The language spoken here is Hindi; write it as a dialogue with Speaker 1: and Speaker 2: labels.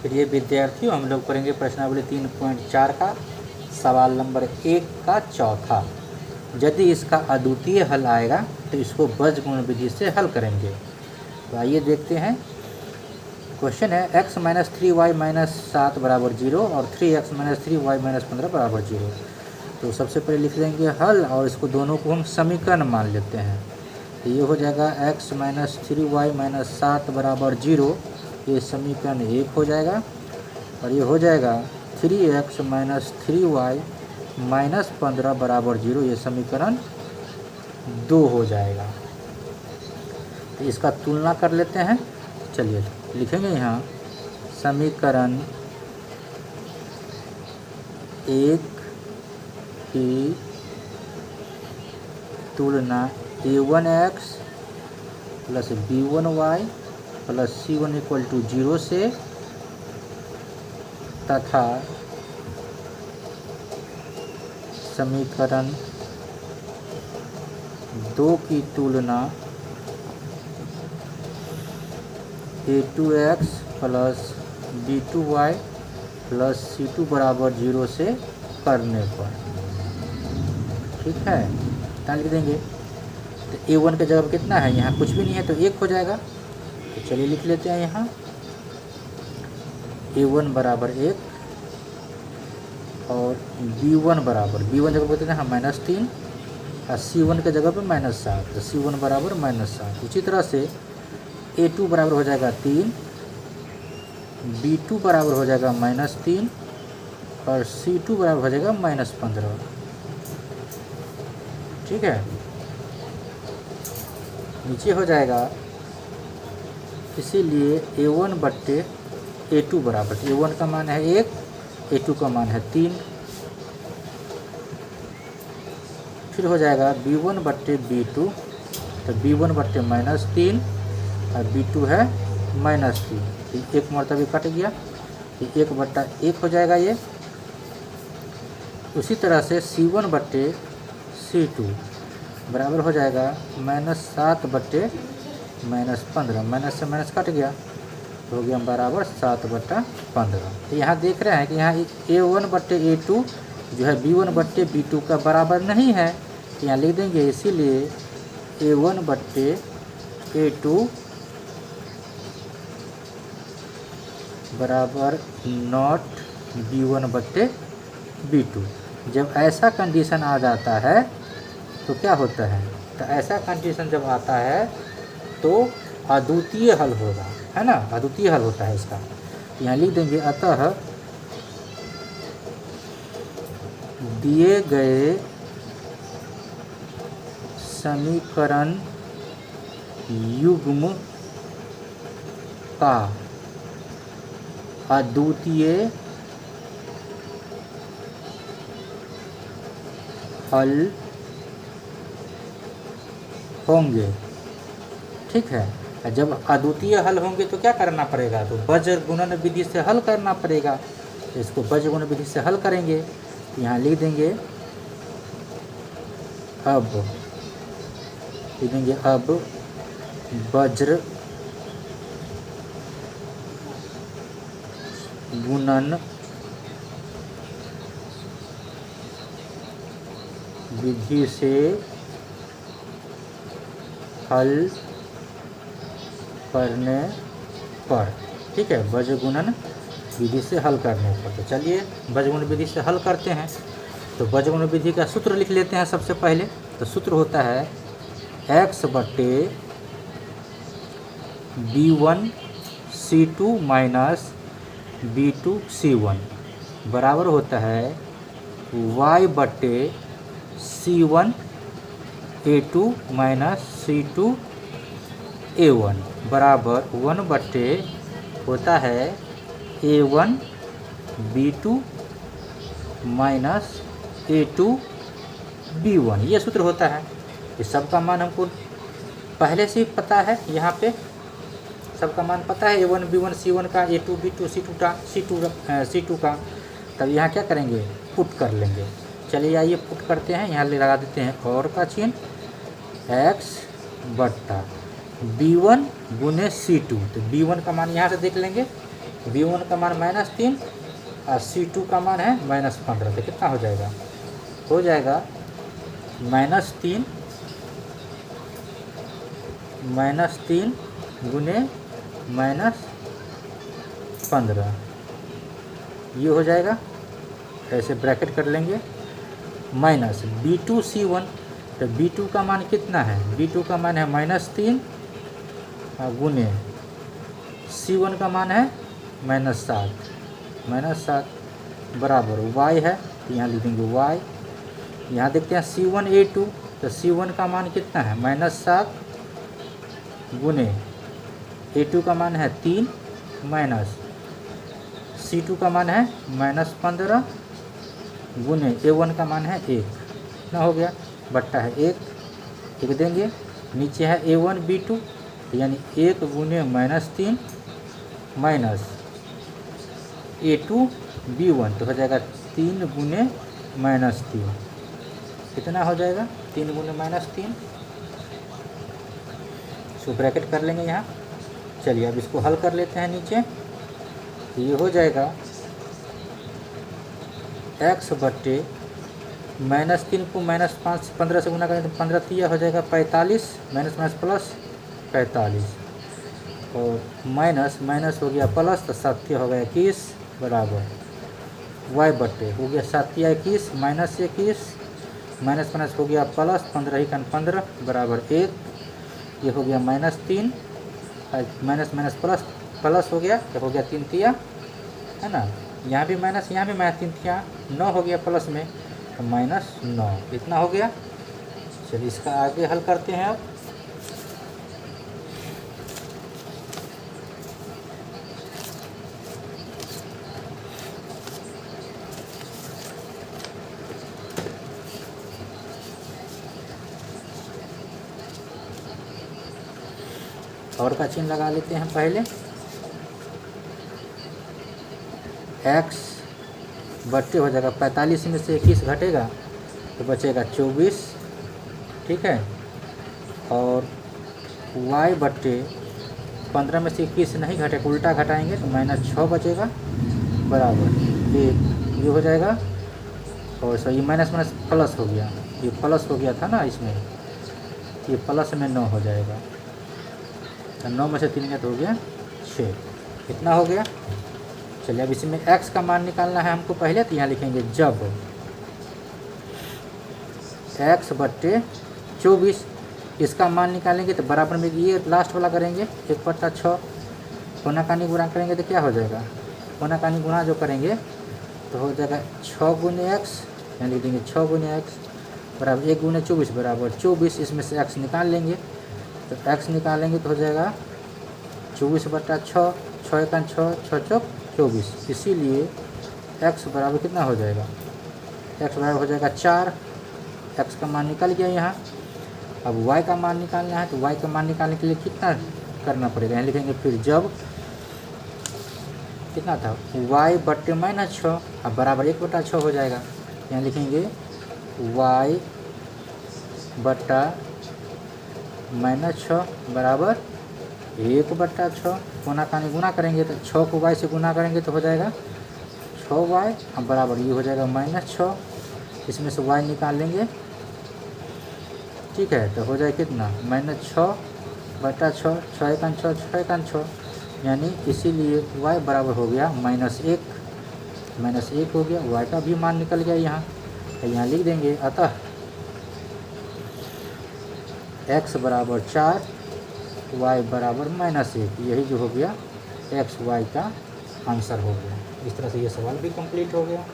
Speaker 1: प्रिय विद्यार्थियों, हम लोग करेंगे प्रश्नावली 3.4 का सवाल नंबर 1 का चौथा। यदि इसका अद्वितीय हल आएगा तो इसको बीजगुण विधि से हल करेंगे। तो आइए देखते हैं। क्वेश्चन है x - 3y - 7 बराबर 0 और 3x - 3y - 15 बराबर 0। तो सबसे पहले लिख देंगे हल और इसको दोनों को हम समीकरण मान लेते हैं। तो ये हो जाएगा x - 3y - 7 बराबर 0, ये समीकरण 1 हो जाएगा। और ये हो जाएगा 3x - 3y - 15 बराबर 0, ये समीकरण 2 हो जाएगा। तो इसका तुलना कर लेते हैं। चलिए लिखेंगे यहाँ समीकरण 1 की तुलना a1x plus b1y plus c1 = 0 से तथा समीकरण 2 की तुलना a2x plus b2y plus c2 बराबर 0 से करने पर। ठीक है, यहाँ लिख देंगे। तो a1 के जगह पर कितना है, यहाँ कुछ भी नहीं है तो 1 हो जाएगा। तो चलिए लिख लेते हैं यहाँ a1 बराबर 1 और b1 जगह पर कितना है -3 और c1 के जगह पर -7, तो c1 बराबर -7। उसी तरह से a2 बराबर हो जाएगा 3, b2 बराबर हो जाएगा -3 और c2 बराबर हो जाएगा -15। ठीक है, नीचे हो जाएगा। इसीलिए a1 बट्टे a2 बराबर, a1 का मान है 1, a2 का मान है 3। फिर हो जाएगा b1 बट्टे b2, तो b1 बट्टे -3 और b2 है -3, तो 1 मरतबा कट गया, तो 1/1 हो जाएगा ये। उसी तरह से c1 बट्टे c2 बराबर हो जाएगा -7 बट्टे -15, माइनस से माइनस कट गया तो हो गया बराबर 7/15। तो यहाँ देख रहे हैं कि यहाँ a1 बट्टे a2 जो है b1 बट्टे b2 का बराबर नहीं है, तो यहाँ लिख देंगे। इसीलिए a1 बट्टे a2 बराबर नॉट b1 बट्टे b2। जब ऐसा कंडीशन आ जाता है तो क्या होता है, तो ऐसा कंडीशन जब आता है तो अद्वितीय हल होगा, है ना, अद्वितीय हल होता है इसका। यहाँ लिख देंगे अतः दिए गए समीकरण युग्म का अद्वितीय हल होंगे। ठीक है, जब अद्वितीय हल होंगे तो क्या करना पड़ेगा, तो बीजगुणन विधि से हल करना पड़ेगा। तो इसको बीजगुणन विधि से हल करेंगे। यहाँ लिख देंगे अब वज्र गुणन विधि से हल करने पर। ठीक है, बीजगुणन विधि से हल करने पर। तो चलिए बीजगुणन विधि से हल करते हैं। तो बीजगुणन विधि का सूत्र लिख लेते हैं सबसे पहले। तो सूत्र होता है x बट्टे b1 c2 minus b2 c1 बराबर होता है y बट्टे c1 a2 minus c2 a1 बराबर 1 बट्टे होता है a1 b2 minus a2 b1। ये सूत्र होता है। इस सब का मान हमको पहले से ही पता है, यहाँ पे सबका मान पता है a1 b1 c1 का, a2 b2 c2 का। तब यहाँ क्या करेंगे, पुट कर लेंगे। चलिए आइए पुट करते हैं। यहाँ ले लगा देते हैं और का चिन्ह, x बट्टा b1 गुने c2। तो b1 का मान यहाँ से देख लेंगे, V1 का मान -3 और C2 का मान है -15, तो कितना हो जाएगा? हो जाएगा -3 गुने -15, ये हो जाएगा। ऐसे ब्रैकेट कर लेंगे माइनस B2C1, तो B2 का मान कितना है? B2 का मान है -3 गुने C1 का मान है -7 बराबर y है, तो यहाँ लिख देंगे y। यहाँ देखते हैं C1A2, तो C1 का मान कितना है? -7 गुने A2 का मान है 3 माइनस C2 का मान है -15 गुने A1 का मान है 1, कितना हो गया? बट्टा है 1 लिख देंगे। नीचे है A1 B2, यानी 1 गुने -3 माइनस A2 B1, तो हो जाएगा 3 गुने -3, कितना हो जाएगा? 3 गुने -3, इसको ब्रैकेट कर लेंगे यहाँ। चलिए अब इसको हल कर लेते हैं नीचे। ये हो जाएगा x बट्टे -3 को -5 15 से गुना करें तो 15 3 हो जाएगा 45, माइनस माइनस प्लस 45, और माइनस माइनस हो गया प्लस, तो 7 हो गया 21 बराबर y बट्टे हो गया 7 21 माइनस 21 माइनस माइनस हो गया प्लस 15 ही 15 बराबर 1, ये हो गया -3 माइनस माइनस प्लस प्लस हो गया, तो हो गया 3 3 है ना, यहाँ भी माइनस 3 3 9 हो गया प्लस में, तो -9, इतना हो गया। चलिए इसका आगे हल करते हैं अब। और का चिन्ह लगा लेते हैं पहले। x बट्टे हो जाएगा 45 में से 21 घटेगा तो बचेगा 24, ठीक है, और y बट्टे 15 में से 21 नहीं घटेगा, उल्टा घटाएंगे तो -6 बचेगा बराबर 1, ये हो जाएगा। और सही माइनस माइनस प्लस हो गया, ये प्लस हो गया था ना इसमें, ये प्लस में 9 हो जाएगा, तो 9 में से 3 का तो हो गया 6, कितना हो गया। चलिए अब इसमें x का मान निकालना है हमको पहले, तो यहाँ लिखेंगे जब x बट्टे 24, इसका मान निकालेंगे तो बराबर में ये लास्ट वाला करेंगे 1/6, कोना कानी गुणा करेंगे तो क्या हो जाएगा, कोना कानी गुणा जो करेंगे तो हो जाएगा 6 गुने x, यहाँ लिख देंगे 6 गुने x बराबर 1 गुने 24 बराबर 24, इसमें से x निकाल लेंगे, तो x निकालेंगे तो हो जाएगा 24/6, 6 1 6 6 चौक 24, इसीलिए x बराबर कितना हो जाएगा, x बराबर हो जाएगा 4, x का मान निकल गया यहाँ। अब y का मान निकालना है, तो y का मान निकालने के लिए कितना करना पड़ेगा, यहाँ लिखेंगे फिर जब कितना था y बट्टे -6, अब बराबर 1/6 हो जाएगा, यहाँ लिखेंगे y बट्टा -6 बराबर 1/6, कोना कानी गुना करेंगे तो 6 को y से गुना करेंगे तो हो जाएगा 6y, अब बराबर ये हो जाएगा -6, इसमें से y निकाल लेंगे, ठीक है, तो हो जाए कितना -6/6, 6 1 6 6 1 6, यानी इसीलिए y बराबर हो गया -1 हो गया, y का भी मान निकल गया यहाँ, तो यहाँ लिख देंगे अतः x बराबर 4 y बराबर -1, यही जो हो गया x y का आंसर हो गया। इस तरह से ये सवाल भी कंप्लीट हो गया।